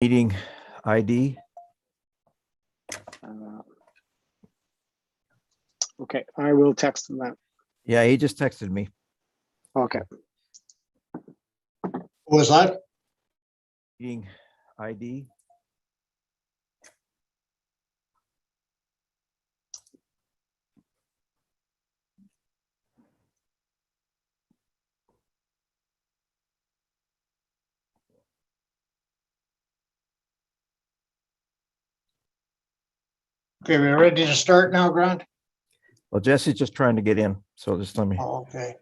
Meeting ID. Okay, I will text him that. Yeah, he just texted me. Okay. What was that? Meeting ID. Okay, we ready to start now, Grant? Well, Jesse's just trying to get in, so just let me. Oh, okay.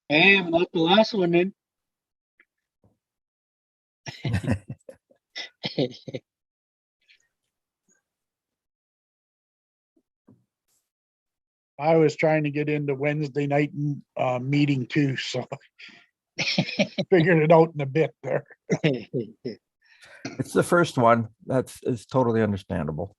Hey, I'm not the last one then. I was trying to get into Wednesday night meeting too, so figured it out in a bit there. It's the first one. It's totally understandable.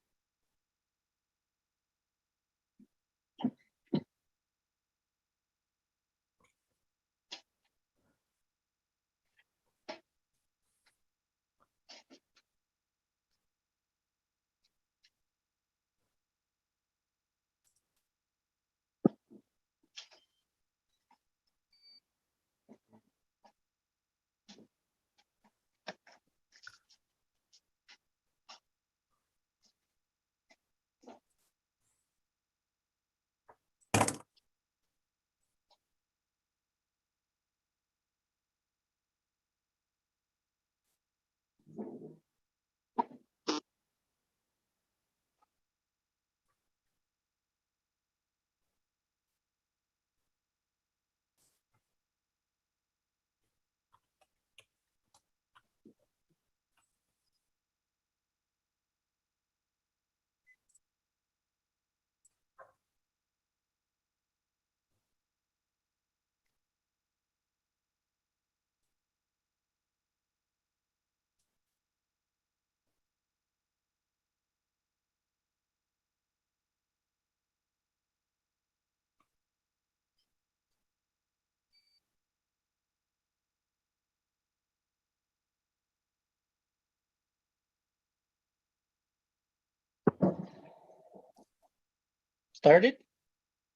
Started?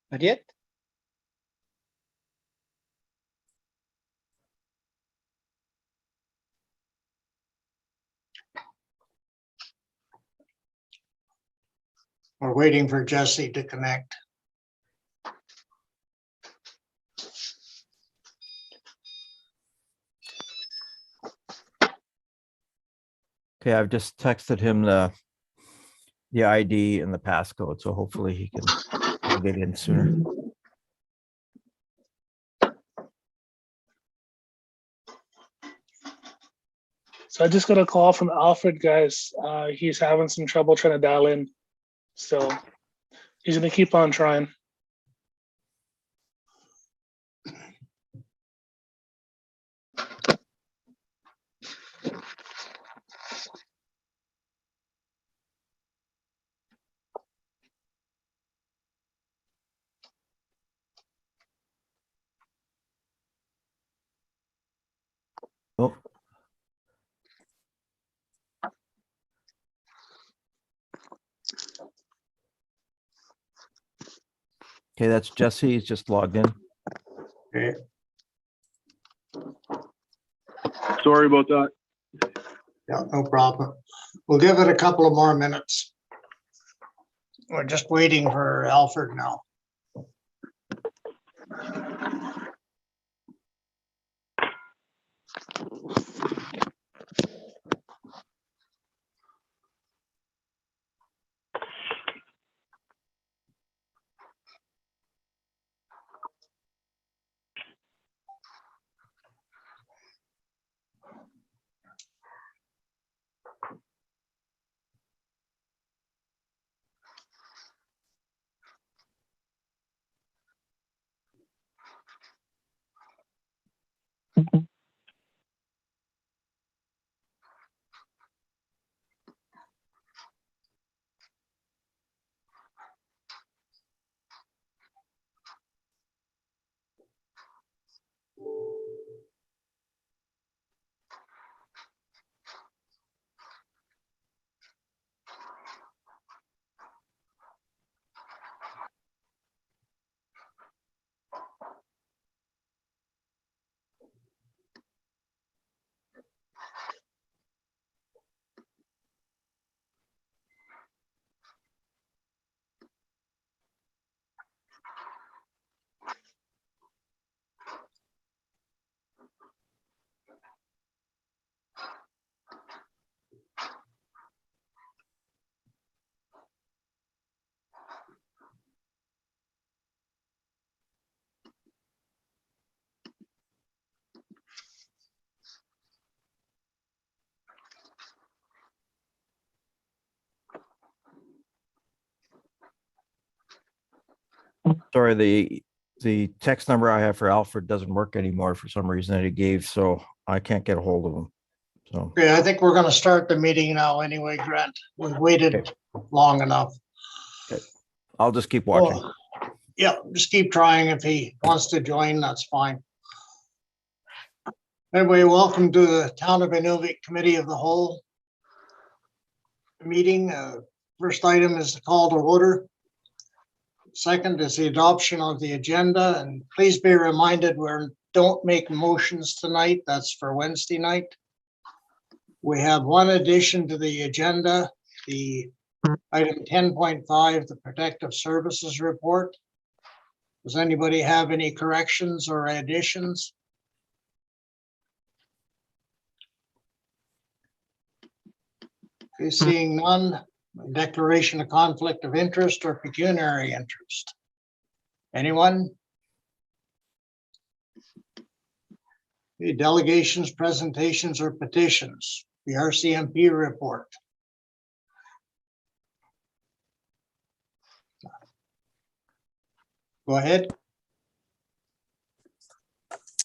Not yet? We're waiting for Jesse to connect. Okay, I've just texted him the ID and the passcode, so hopefully he'll get in sooner. So I just got a call from Alfred, guys. He's having some trouble trying to dial in. So he's gonna keep on trying. Oh. Okay, that's Jesse. He's just logged in. Okay. Sorry about that. Yeah, no problem. We'll give it a couple of more minutes. We're just waiting for Alfred now. Sorry, the text number I have for Alfred doesn't work anymore for some reason that he gave, so I can't get a hold of him. So, Okay, I think we're gonna start the meeting now anyway, Grant. We've waited long enough. I'll just keep watching. Oh, yeah, just keep trying. If he wants to join, that's fine. Anyway, welcome to the Town of Inuvik Committee of the Whole meeting. First item is the call to order. Second is the adoption of the agenda, and please be reminded don't make motions tonight. That's for Wednesday night. We have one addition to the agenda, the item 10.5, the Protective Services Report. Does anybody have any corrections or additions? Okay, seeing none, declaration of conflict of interest or pecuniary interest. Anyone? Okay, delegations, presentations, or petitions. The RCMP report. Go ahead.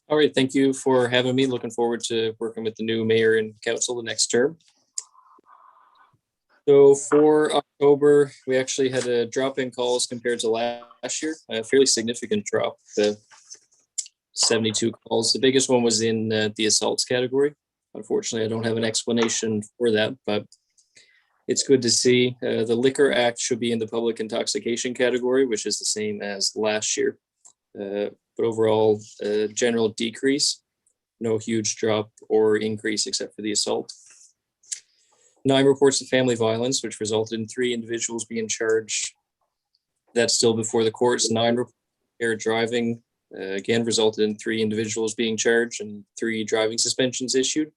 All right, thank you for having me. Looking forward to working with the new mayor and council the next term. So for October, we actually had a drop in calls compared to last year, a fairly significant drop, 72 calls. The biggest one was in the assaults category. Unfortunately, I don't have an explanation for that, but it's good to see. The Liquor Act should be in the public intoxication category, which is the same as last year. But overall, general decrease, no huge drop or increase except for the assault. 9 reports of family violence, which resulted in 3 individuals being charged. That's still before the courts. 9 reports of impaired driving, again, resulted in 3 individuals being charged and 3 driving suspensions issued.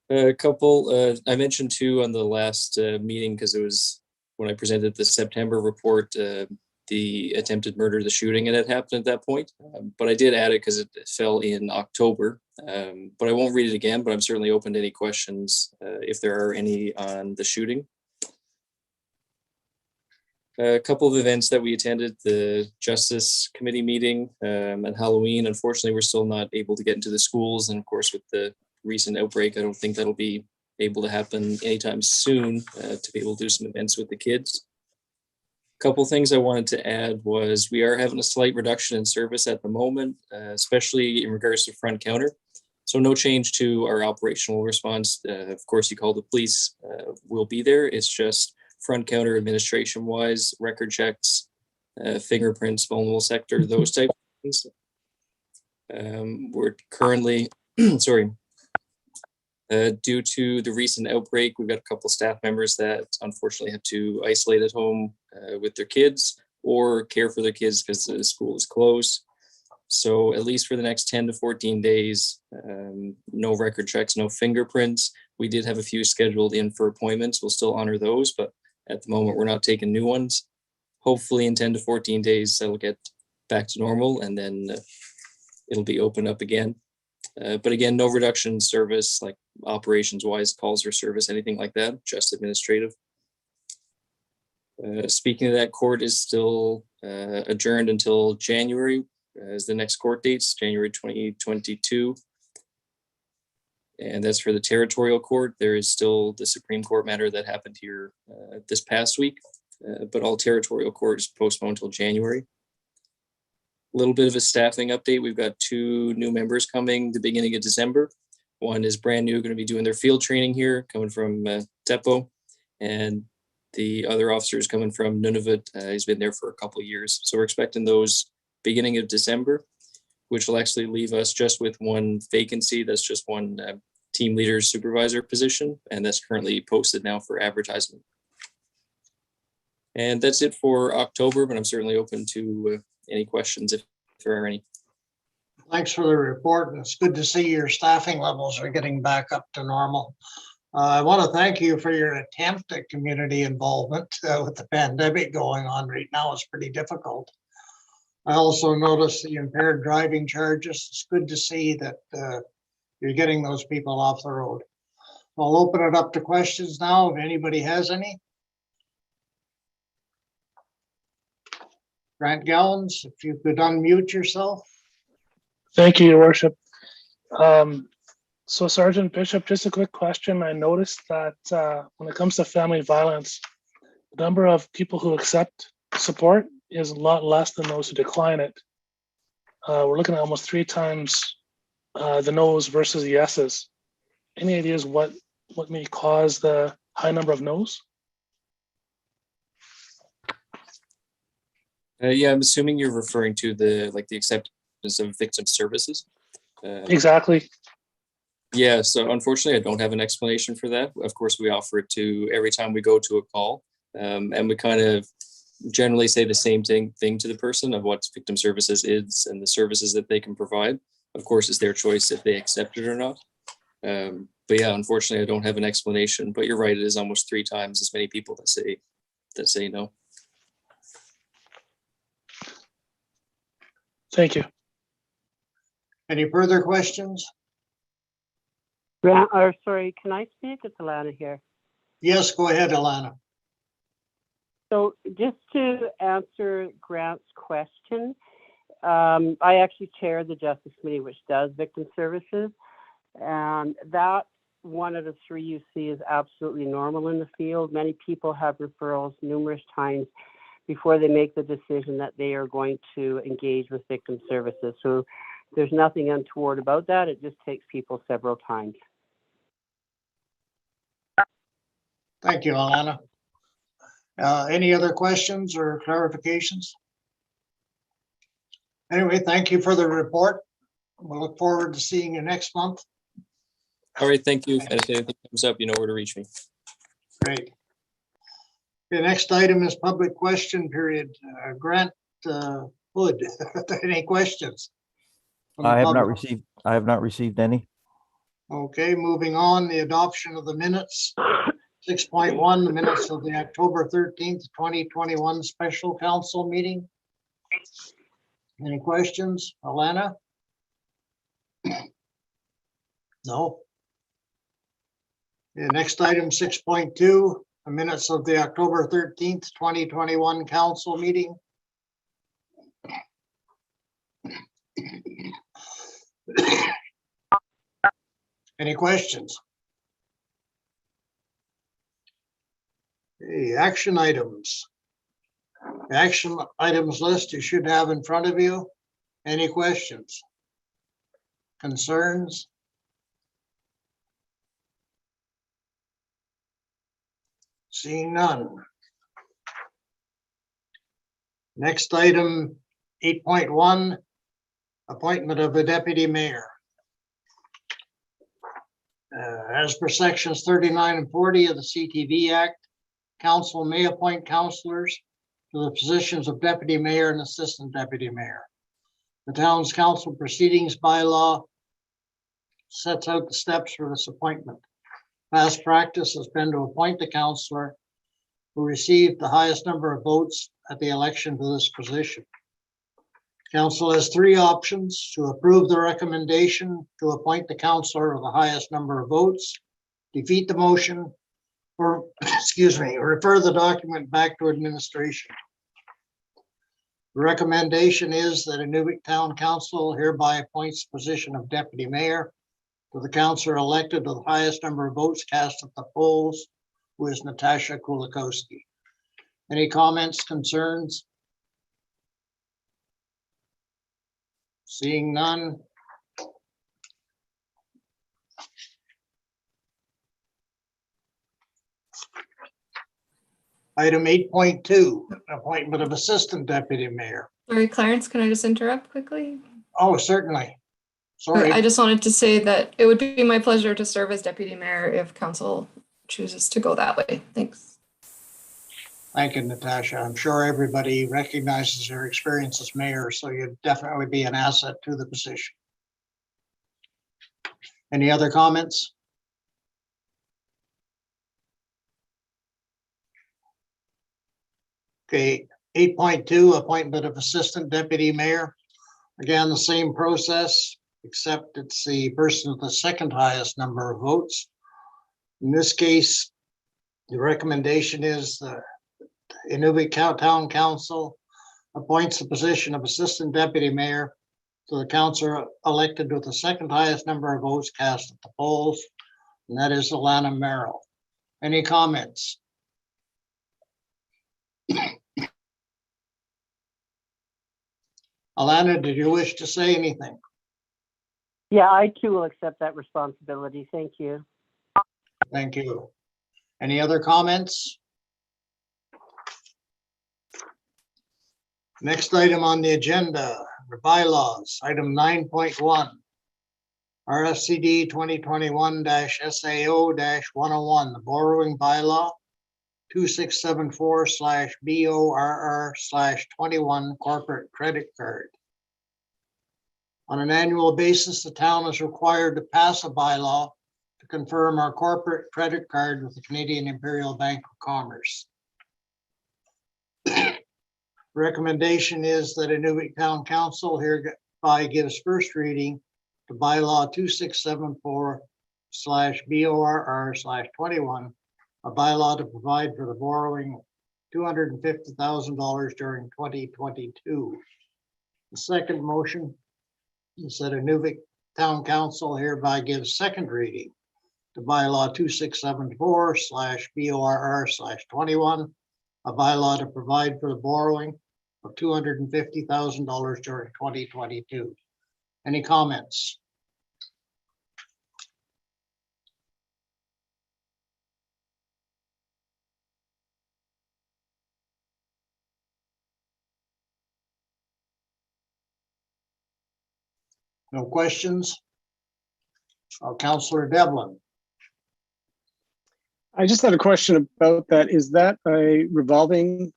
A couple, I mentioned 2 on the last meeting because it was when I presented the September report, the attempted murder, the shooting, and it happened at that point. But I did add it because it fell in October. But I won't read it again, but I'm certainly open to any questions if there are any on the shooting. A couple of events that we attended, the Justice Committee meeting and Halloween. Unfortunately, we're still not able to get into the schools. And of course, with the recent outbreak, I don't think that'll be able to happen anytime soon to be able to do some events with the kids. Couple things I wanted to add was we are having a slight reduction in service at the moment, especially in regards to front counter. So no change to our operational response. Of course, you call the police, we'll be there. It's just front counter administration wise, record checks, fingerprints, vulnerable sector, those type of things. We're currently, sorry, due to the recent outbreak, we've got a couple staff members that unfortunately have to isolate at home with their kids or care for their kids because the school is closed. So at least for the next 10 to 14 days, no record checks, no fingerprints. We did have a few scheduled in for appointments. We'll still honor those, but at the moment we're not taking new ones. Hopefully in 10 to 14 days, that'll get back to normal and then it'll be open up again. But again, no reduction in service, like operations wise, calls or service, anything like that, just administrative. Speaking of that, court is still adjourned until January as the next court dates, January 2022. And that's for the territorial court. There is still the Supreme Court matter that happened here this past week, but all territorial court is postponed until January. A little bit of a staffing update. We've got 2 new members coming the beginning of December. One is brand new, going to be doing their field training here, coming from Tepo. And the other officer is coming from Nunavut. He's been there for a couple of years. So we're expecting those beginning of December, which will actually leave us just with 1 vacancy. That's just 1 team leader supervisor position. And that's currently posted now for advertisement. And that's it for October, but I'm certainly open to any questions if there are any. Thanks for the report. And it's good to see your staffing levels are getting back up to normal. I want to thank you for your attempt at community involvement with the pandemic going on right now. It's pretty difficult. I also noticed the impaired driving charges. It's good to see that you're getting those people off the road. I'll open it up to questions now if anybody has any. Grant Gallons, if you could unmute yourself. Thank you, Your Worship. So Sergeant Bishop, just a quick question. I noticed that when it comes to family violence, the number of people who accept support is a lot less than those who decline it. We're looking at almost 3 times the no's versus the yeses. Any ideas what may cause the high number of no's? Yeah, I'm assuming you're referring to the acceptance of victim services. Exactly. Yeah, so unfortunately, I don't have an explanation for that. Of course, we offer it to every time we go to a call, and we kind of generally say the same thing to the person of what victim services is and the services that they can provide. Of course, it's their choice if they accept it or not. But yeah, unfortunately, I don't have an explanation. But you're right; it is almost 3 times as many people that say no. Thank you. Any further questions? Grant, or sorry, can I speak? It's Alana here. Yes, go ahead, Alana. So just to answer Grant's question, I actually chair the Justice Committee, which does victim services. And that 1 out of 3 you see is absolutely normal in the field. Many people have referrals numerous times before they make the decision that they are going to engage with victim services. So there's nothing untoward about that. It just takes people several times. Thank you, Alana. Any other questions or clarifications? Anyway, thank you for the report. We'll look forward to seeing you next month. All right, thank you. And if anything comes up, you know where to reach me. Great. The next item is public question period. Grant Hood, any questions? from the I public? have not received any. Okay, moving on, the adoption of the minutes. 6.1, the minutes of the October 13th, 2021 special council meeting. Any questions, Alana? No. The next item, 6.2, the minutes of the October 13th, 2021 council meeting. Any questions? Okay, action items. The action items list you should have in front of you. Any questions? Concerns? Seeing none. Next item, 8.1, appointment of a deputy mayor. As per sections 39 and 40 of the CTV Act, council may appoint councillors to the positions of deputy mayor and assistant deputy mayor. The town's council proceedings bylaw sets out the steps for this appointment. Past practice has been to appoint the councillor who received the highest number of votes at the election to this position. Council has 3 options: to approve the recommendation to appoint the councillor with the highest number of votes, defeat the motion, or, excuse me, refer the document back to administration. The recommendation is that Inuvik Town Council hereby appoints the position of deputy mayor to the councillor elected with the highest number of votes cast at the polls, who is Natasha Kulikowski. Any comments, concerns? Seeing none. Item 8.2, appointment of assistant deputy mayor. Sorry, Clarence, can I just interrupt quickly? Oh, certainly. Sorry. I just wanted to say that it would be my pleasure to serve as deputy mayor if council chooses to go that way. Thanks. Thank you, Natasha. I'm sure everybody recognizes your experience as mayor, so you'd definitely be an asset to the position. Any other comments? Okay, 8.2, appointment of assistant deputy mayor. Again, the same process, except it's the person with the second highest number of votes. In this case, the recommendation is the Inuvik Town Council appoints the position of Assistant Deputy Mayor to the councillor elected with the second highest number of votes cast at the polls, and that is Alana Merrill. Any comments? Alana, did you wish to say anything? Yeah, I too will accept that responsibility. Thank you. Thank you. Any other comments? Next item on the agenda, the bylaws, item 9.1. RSCD 2021-SAO-101, the borrowing bylaw 2674/BORR/21 corporate credit card. On an annual basis, the town is required to pass a bylaw to confirm our corporate credit card with the Canadian Imperial Bank of Commerce. Recommendation is that Inuvik Town Council hereby gives first reading to bylaw 2674/BORR/21, a bylaw to provide for the borrowing of $250,000 during 2022. The second motion is that Inuvik Town Council hereby gives second reading to bylaw 2674/BORR/21, a bylaw to provide for the borrowing of $250,000 during 2022. Any comments? No questions? Councillor Devlin. I just had a question about that. Is that a revolving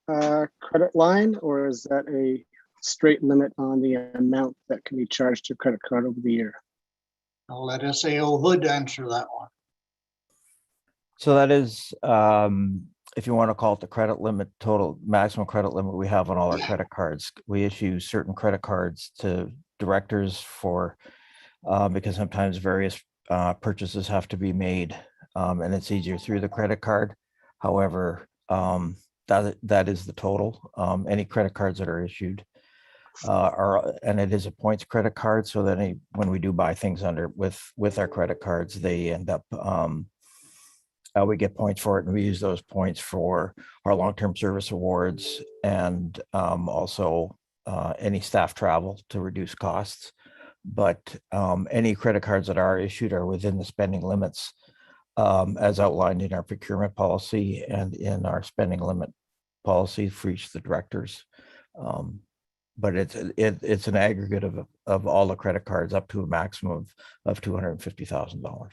credit line, or is that a straight limit on the amount that can be charged to credit card over the year? I'll let SAO Hood answer that one. So that is, if you want to call it the credit limit, total maximum credit limit we have on all our credit cards. We issue certain credit cards to directors for, because sometimes various purchases have to be made, and it's easier through the credit card. However, that is the total. Any credit cards that are issued and it is a points credit card, so that when we do buy things with our credit cards, they end up we get points for it, and we use those points for our long-term service awards and also any staff travel to reduce costs. But any credit cards that are issued are within the spending limits as outlined in our procurement policy and in our spending limit policy for each of the directors. But it's an aggregate of all the credit cards up to a maximum of $250,000.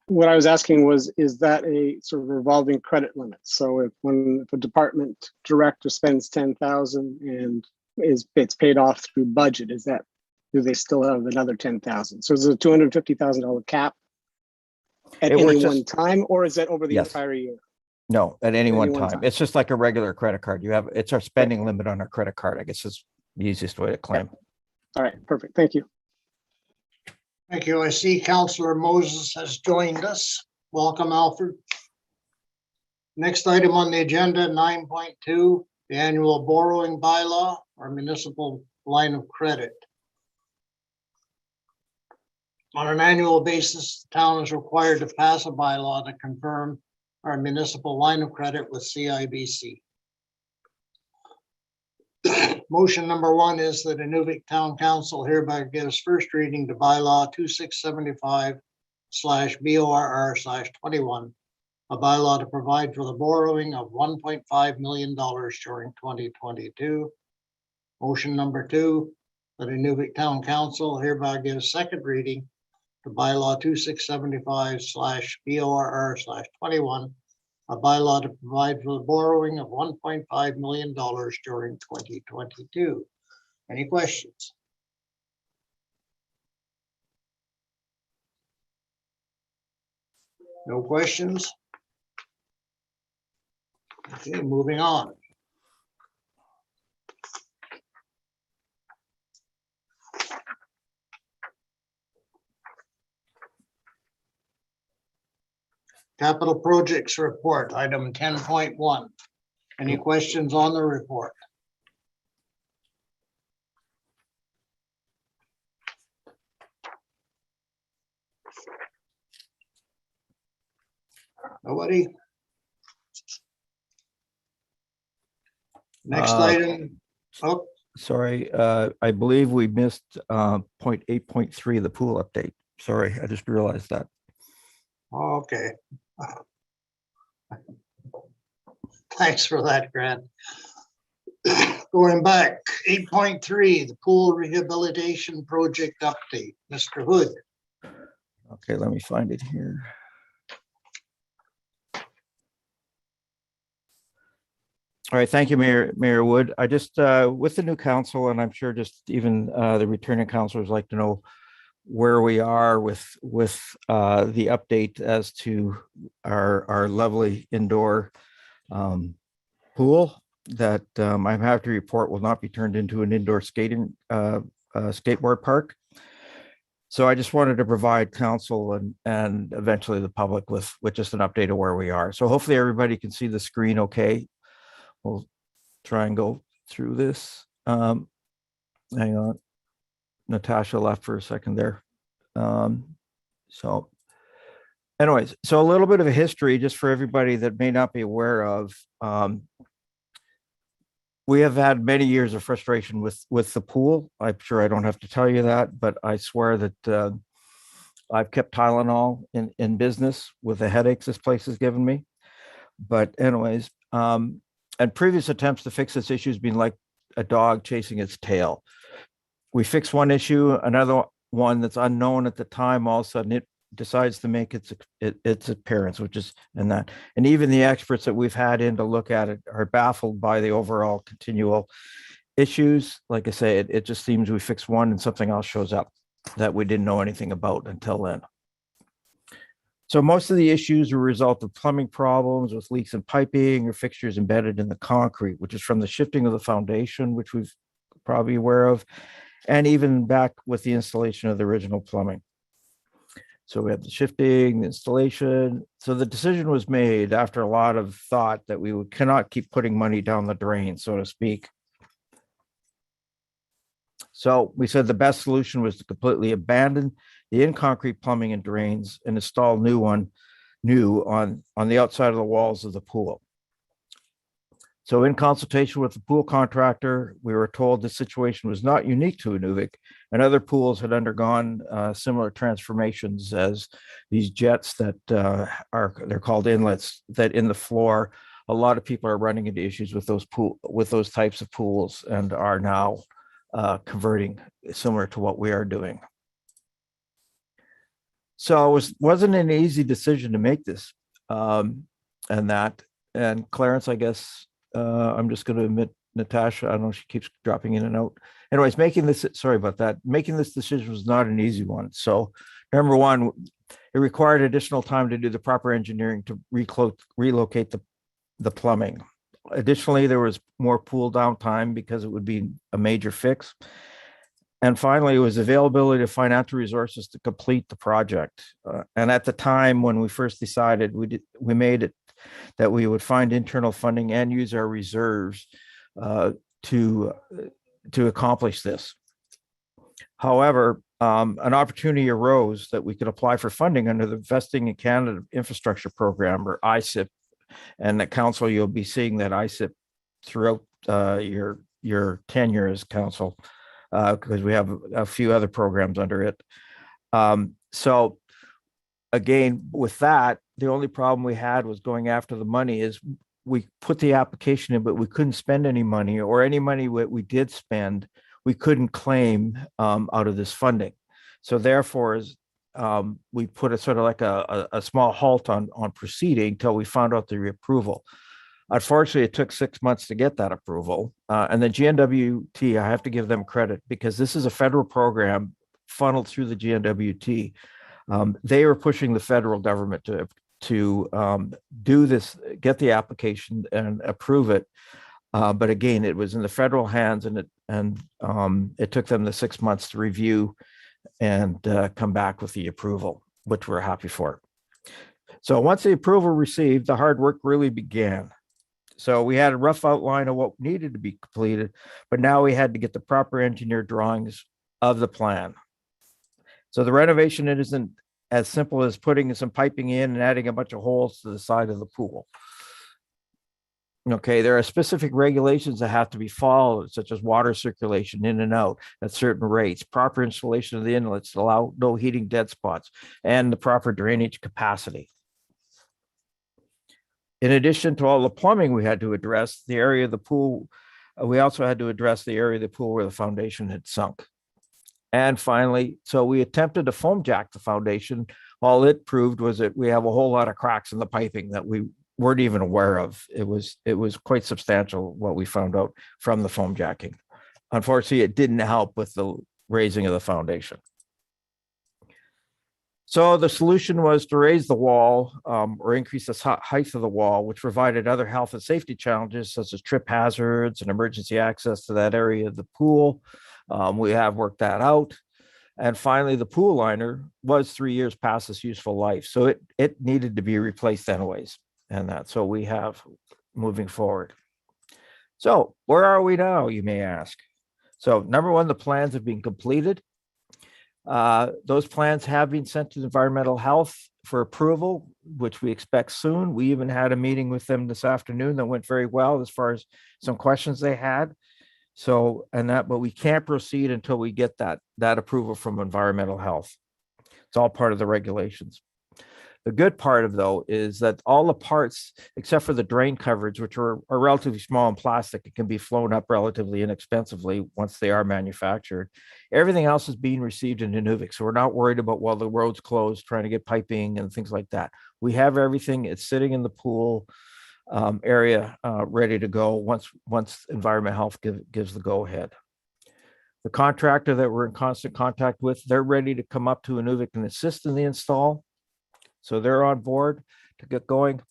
What I was asking was, is that a sort of revolving credit limit? So if a department director spends $10,000 and it's paid off through budget, do they still have another $10,000? So is it a $250,000 cap at any one time, or is that over the entire year? No, at any one time. It's just like a regular credit card. It's our spending limit on our credit card, I guess is the easiest way to claim. All right, perfect. Thank you. Thank you. I see Councillor Moses has joined us. Welcome, Alfred. Next item on the agenda, 9.2, the annual borrowing bylaw or municipal line of credit. On an annual basis, the town is required to pass a bylaw to confirm our municipal line of credit with CIBC. Motion number one is that Inuvik Town Council hereby gives first reading to bylaw 2675/BORR/21, a bylaw to provide for the borrowing of $1.5 million during 2022. Motion number two, that Inuvik Town Council hereby gives second reading to bylaw 2675/BORR/21, a bylaw to provide for the borrowing of $1.5 million during 2022. Any questions? No questions? Okay, moving on. Capital Projects Report, item 10.1. Any questions on the report? Nobody? Next item. Oh, Sorry, I believe we missed point 8.3, the pool update. Sorry, I just realized that. okay. Thanks for that, Grant. Going back, 8.3, the pool rehabilitation project update. Mr. Hood. Okay, let me find it here. All right, thank you, Mayor Wood. I just, with the new council, and I'm sure just even the returning councilors like to know where we are with the update as to our lovely indoor pool that I'm happy to report will not be turned into an indoor skating skateboard park. So I just wanted to provide council and eventually the public with just an update of where we are. So hopefully everybody can see the screen okay. We'll try and go through this. Hang on. Natasha left for a second there. So anyways, so a little bit of a history just for everybody that may not be aware of. We have had many years of frustration with the pool. I'm sure I don't have to tell you that, but I swear that I've kept Tylenol in business with the headaches this place has given me. But anyways, and previous attempts to fix this issue has been like a dog chasing its tail. We fix one issue, another one that's unknown at the time, all of a sudden it decides to make its appearance, which is and even the experts that we've had in to look at it are baffled by the overall continual issues. Like I say, it just seems we fix one and something else shows up that we didn't know anything about until then. So most of the issues are a result of plumbing problems with leaks in piping or fixtures embedded in the concrete, which is from the shifting of the foundation, which we've probably aware of, and even back with the installation of the original plumbing. So we have the shifting, the installation. So the decision was made after a lot of thought that we cannot keep putting money down the drain, so to speak. So we said the best solution was to completely abandon the in-concrete plumbing and drains and install new on the outside of the walls of the pool. So in consultation with the pool contractor, we were told the situation was not unique to Inuvik, and other pools had undergone similar transformations as these jets that they're called inlets that in the floor. A lot of people are running into issues with those types of pools and are now converting similar to what we are doing. So it wasn't an easy decision to make this and Clarence, I guess, I'm just going to admit, Natasha, I don't know, she keeps dropping in and out. Anyways, sorry about that. Making this decision was not an easy one. So number one, it required additional time to do the proper engineering to relocate the plumbing. Additionally, there was more pool downtime because it would be a major fix. And finally, it was availability of financial resources to complete the project. And at the time when we first decided, we made it that we would find internal funding and use our reserves to accomplish this. However, an opportunity arose that we could apply for funding under the Investing in Canada Infrastructure Program, or ICIP, and the council, you'll be seeing that ICIP throughout your tenure as council, because we have a few other programs under it. So again, with that, the only problem we had was going after the money. Is we put the application in, but we couldn't spend any money, or any money we did spend, we couldn't claim out of this funding. So therefore, we put a sort of like a small halt on proceeding till we found out the reapproval. Unfortunately, it took 6 months to get that approval. And the GNWT, I have to give them credit because this is a federal program funneled through the GNWT. They were pushing the federal government to do this, get the application and approve it. But again, it was in the federal hands, and it took them the 6 months to review and come back with the approval, which we're happy for. So once the approval received, the hard work really began. So we had a rough outline of what needed to be completed, but now we had to get the proper engineer drawings of the plan. So the renovation, it isn't as simple as putting some piping in and adding a bunch of holes to the side of the pool. Okay, there are specific regulations that have to be followed, such as water circulation in and out at certain rates, proper installation of the inlets to allow no heating dead spots, and the proper drainage capacity. In addition to all the plumbing we had to address, the area of the pool, we also had to address the area of the pool where the foundation had sunk. And finally, so we attempted to foam jack the foundation. All it proved was that we have a whole lot of cracks in the piping that we weren't even aware of. It was quite substantial what we found out from the foam jacking. Unfortunately, it didn't help with the raising of the foundation. So the solution was to raise the wall or increase the height of the wall, which provided other health and safety challenges such as trip hazards and emergency access to that area of the pool. We have worked that out. And finally, the pool liner was 3 years past its useful life. So it needed to be replaced anyways. And that's so we have moving forward. So where are we now, you may ask? So number one, the plans have been completed. Those plans have been sent to environmental health for approval, which we expect soon. We even had a meeting with them this afternoon that went very well as far as some questions they had. So, but we can't proceed until we get that approval from environmental health. It's all part of the regulations. The good part of though is that all the parts, except for the drain coverage, which are relatively small and plastic, it can be flown up relatively inexpensively once they are manufactured. Everything else is being received in Inuvik. So we're not worried about while the road's closed, trying to get piping and things like that. We have everything. It's sitting in the pool area ready to go once Environment Health gives the go ahead. The contractor that we're in constant contact with, they're ready to come up to Inuvik and assist in the install. So they're on board to get going.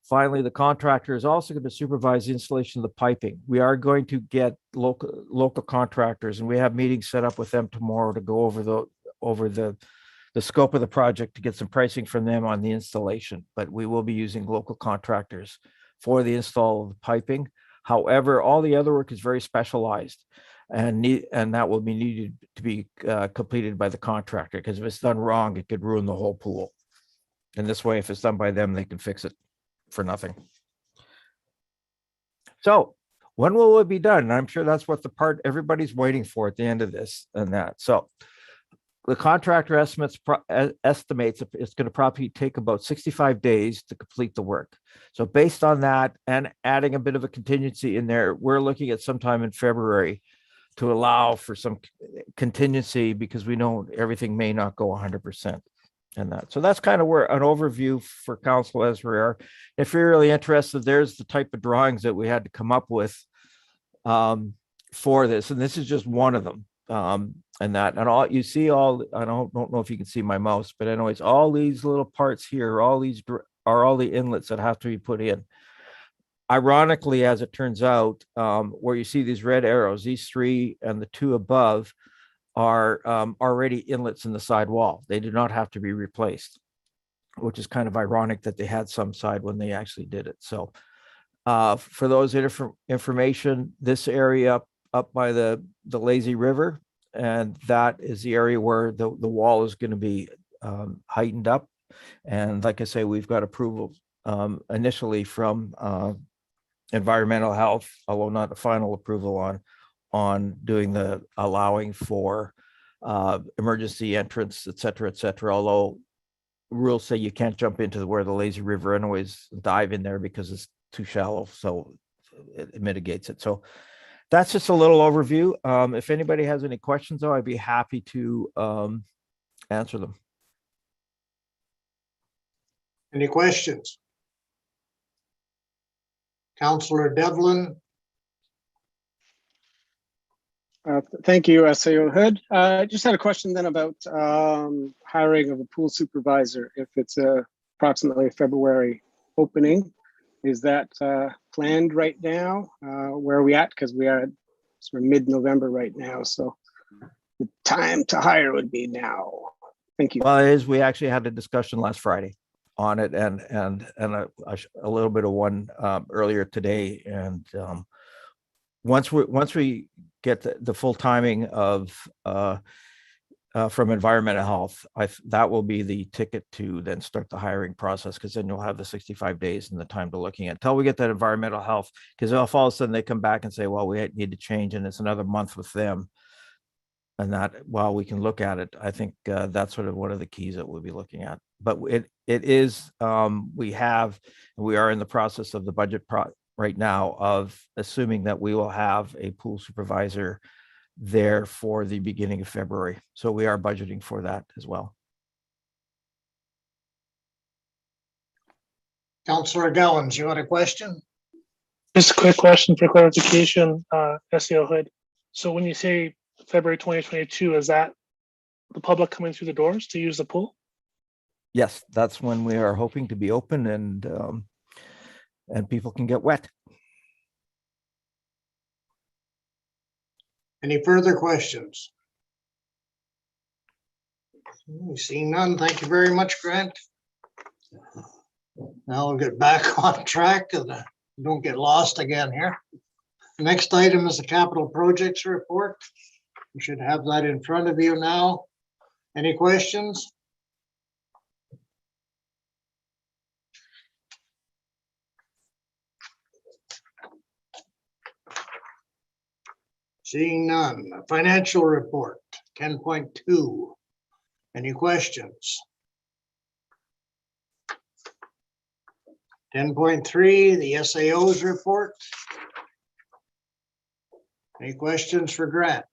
Finally, the contractor is also going to supervise the installation of the piping. We are going to get local contractors, and we have meetings set up with them tomorrow to go over the scope of the project to get some pricing from them on the installation. But we will be using local contractors for the install of the piping. However, all the other work is very specialized, and that will be needed to be completed by the contractor, because if it's done wrong, it could ruin the whole pool. And this way, if it's done by them, they can fix it for nothing. So when will it be done? And I'm sure that's what the part everybody's waiting for at the end of this and that. So the contractor estimates it's going to probably take about 65 days to complete the work. So based on that and adding a bit of a contingency in there, we're looking at sometime in February to allow for some contingency, because we know everything may not go 100%. And that. So that's kind of where an overview for council as we are. If you're really interested, there's the type of drawings that we had to come up with for this. And this is just one of them. And all you see all, I don't know if you can see my mouse, but anyways, all these little parts here, all these are all the inlets that have to be put in. Ironically, as it turns out, where you see these red arrows, these three and the two above are already inlets in the side wall. They do not have to be replaced, which is kind of ironic that they had some side when they actually did it. So for those information, this area up by the lazy river, and that is the area where the wall is going to be heightened up. And like I say, we've got approval initially from environmental health, although not a final approval on doing the allowing for emergency entrance, et cetera, although rules say you can't jump into where the lazy river anyways, dive in there because it's too shallow. So it mitigates it. So that's just a little overview. If anybody has any questions though, I'd be happy to answer them. Any questions? Councillor Devlin? Thank you, SAO Hood. I just had a question then about hiring of a pool supervisor. If it's approximately a February opening, is that planned right now? Where are we at? Because we are sort of mid-November right now, so the time to hire would be now. Thank you. Well, we actually had a discussion last Friday on it and a little bit of one earlier today. And once we get the full timing of from environmental health, that will be the ticket to then start the hiring process, because then you'll have the 65 days and the time to looking at until we get that environmental health. Because if all of a sudden they come back and say, well, we need to change, and it's another month with them, and that while we can look at it, I think that's sort of one of the keys that we'll be looking at. But it is we are in the process of the budget right now of assuming that we will have a pool supervisor there for the beginning of February. So we are budgeting for that as well. Councillor Gowans, you had a question? Just a quick question for clarification, SEO Hood. So when you say February 2022, is that the public coming through the doors to use the pool? Yes, that's when we are hoping to be open and people can get wet. Any further questions? Seeing none, thank you very much, Grant. Now we'll get back on track and don't get lost again here. The next item is the capital projects report. You should have that in front of you now. Any questions? Seeing none. Financial report 10.2. Any questions? 10.3, the SAO's report. Any questions for Grant?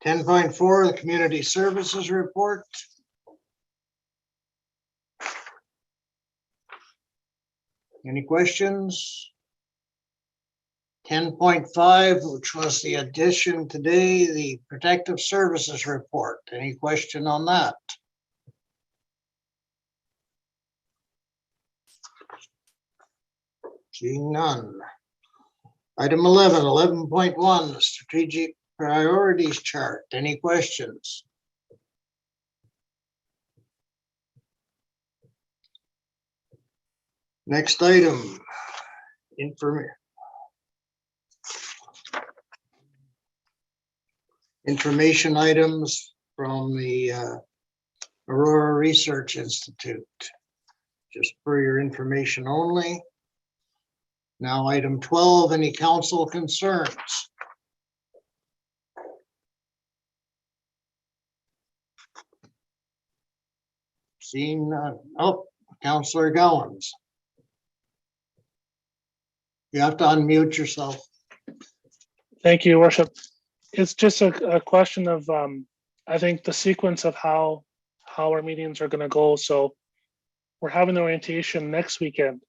.4, the community services report. Any questions? 10.5, which was the addition today, the protective services report. Any question on that? Seeing none. Item 11.1, the strategic priorities chart. Any questions? Next item, information items from the Aurora Research Institute. Just for your information only. Now, item 12, any council concerns? Seeing none. Oh, Councillor Gowans. You have to unmute yourself. Thank you, Worship. It's just a question of, I think the sequence of how our meetings are going to go. So we're having the orientation next weekend.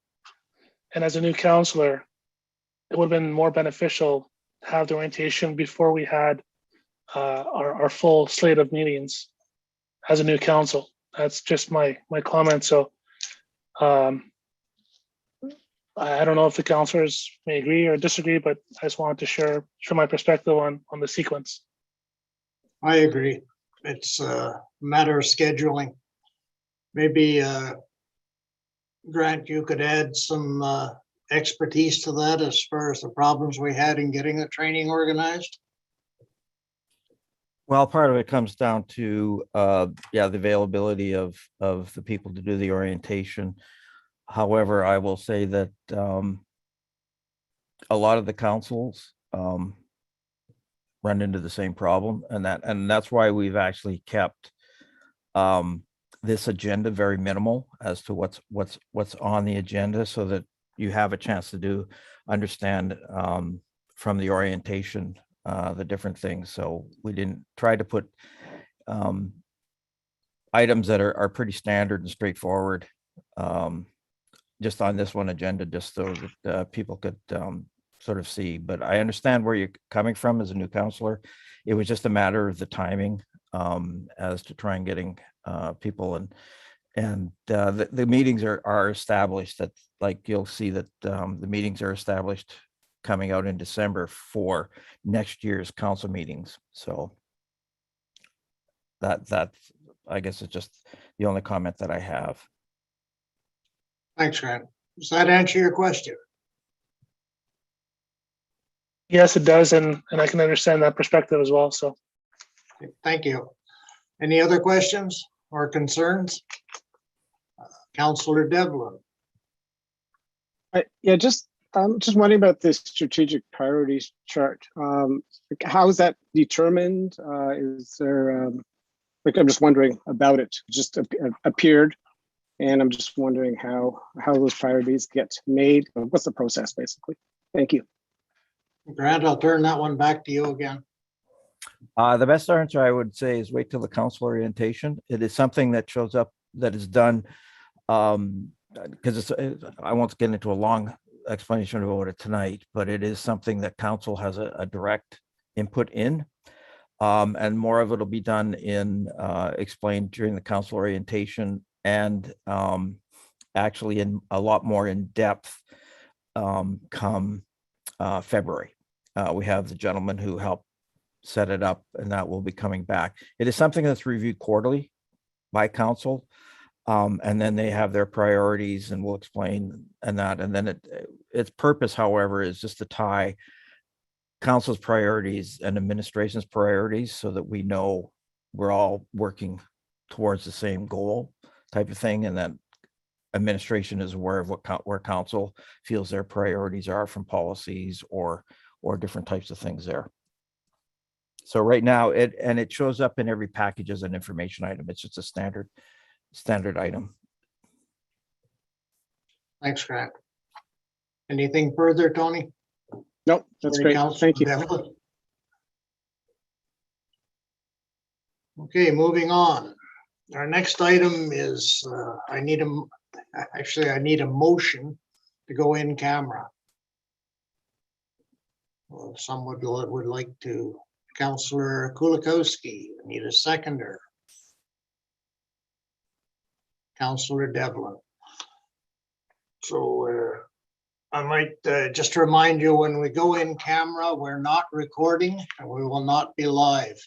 And as a new counselor, it would have been more beneficial to have the orientation before we had our full slate of meetings as a new council. That's just my comment. So I don't know if the counselors may agree or disagree, but I just wanted to share my perspective on the sequence. I agree. It's a matter of scheduling. Maybe Grant, you could add some expertise to that as far as the problems we had in getting the training organized. Well, part of it comes down to the availability of the people to do the orientation. However, I will say that a lot of the councils run into the same problem, and that's why we've actually kept this agenda very minimal as to what's on the agenda, so that you have a chance to understand from the orientation the different things. So we didn't try to put items that are pretty standard and straightforward just on this one agenda, just so that people could sort of see. But I understand where you're coming from as a new counselor. It was just a matter of the timing as to try and getting people, and the meetings are established. That, like, you'll see that the meetings are established coming out in December for next year's council meetings. So that's, I guess it's just the only comment that I have. Thanks, Grant. Does that answer your question? Yes, it does, and I can understand that perspective as well, so. Thank you. Any other questions or concerns? Councillor Devlin. Yeah, I'm just wondering about this strategic priorities chart. How is that determined? Is there, like, I'm just wondering about it. It just appeared, and I'm just wondering how those priorities get made. What's the process, basically? Thank you. Grant, I'll turn that one back to you again. The best answer I would say is wait till the council orientation. It is something that shows up, that is done, because I won't get into a long explanation about it tonight, but it is something that council has a direct input in. And more of it will be done explained during the council orientation, and actually in a lot more in depth come February. We have the gentleman who helped set it up, and that will be coming back. It is something that's reviewed quarterly by council, and then they have their priorities, and we'll explain and that. And then its purpose, however, is just to tie council's priorities and administration's priorities so that we know we're all working towards the same goal, type of thing, and that administration is aware of where council feels their priorities are from policies or different types of things there. So right now it shows up in every package as an information item. It's just a standard item. Thanks, Grant. Anything further, Tony? Nope, that's Sorry, great. Councillor Thank you. Devlin. Okay, moving on. Our next item is, I need a motion to go in camera. Well, some would like to. Councillor Kulikowski, I need a seconder. Councillor Devlin. So I might just remind you, when we go in camera, we're not recording and we will not be live.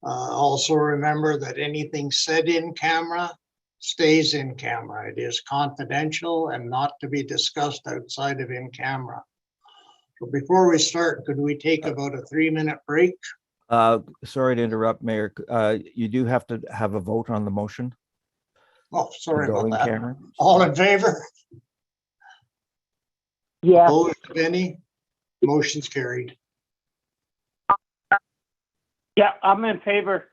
Also remember that anything said in camera stays in camera. It is confidential and not to be discussed outside of in camera. So before we start, could we take about a 3-minute break? Sorry to interrupt, Mayor. You do have to have a vote on the motion. Oh, sorry to go about in that. camera. All in favor? Yes. Opposed, if any? Motion's carried. Yeah, I'm in favor.